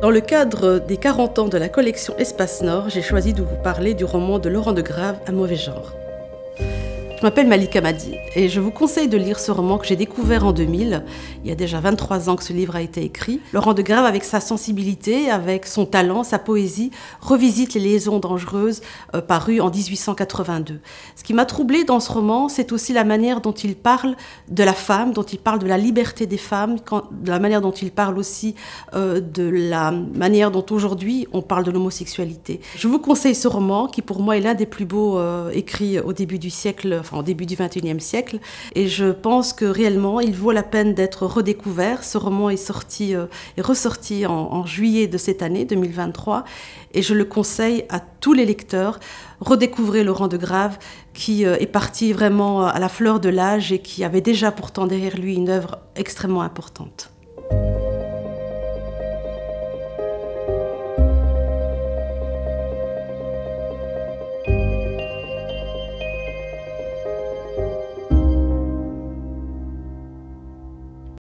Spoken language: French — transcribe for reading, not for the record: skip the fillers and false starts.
Dans le cadre des 40 ans de la collection Espace Nord, j'ai choisi de vous parler du roman de Laurent de Grave, Un mauvais genre. Je m'appelle Malika Madi et je vous conseille de lire ce roman que j'ai découvert en 2000. Il y a déjà 23 ans que ce livre a été écrit. Laurent de Grave, avec sa sensibilité, avec son talent, sa poésie, revisite les liaisons dangereuses parues en 1882. Ce qui m'a troublée dans ce roman, c'est aussi la manière dont il parle de la femme, dont il parle de la liberté des femmes, de la manière dont il parle aussi de la manière dont aujourd'hui on parle de l'homosexualité. Je vous conseille ce roman qui pour moi est l'un des plus beaux écrits au début du siècle, au début du XXIe siècle, et je pense que réellement il vaut la peine d'être redécouvert. Ce roman est ressorti en juillet de cette année 2023, et je le conseille à tous les lecteurs. Redécouvrez Laurent de Grave, qui est parti vraiment à la fleur de l'âge et qui avait déjà pourtant derrière lui une œuvre extrêmement importante.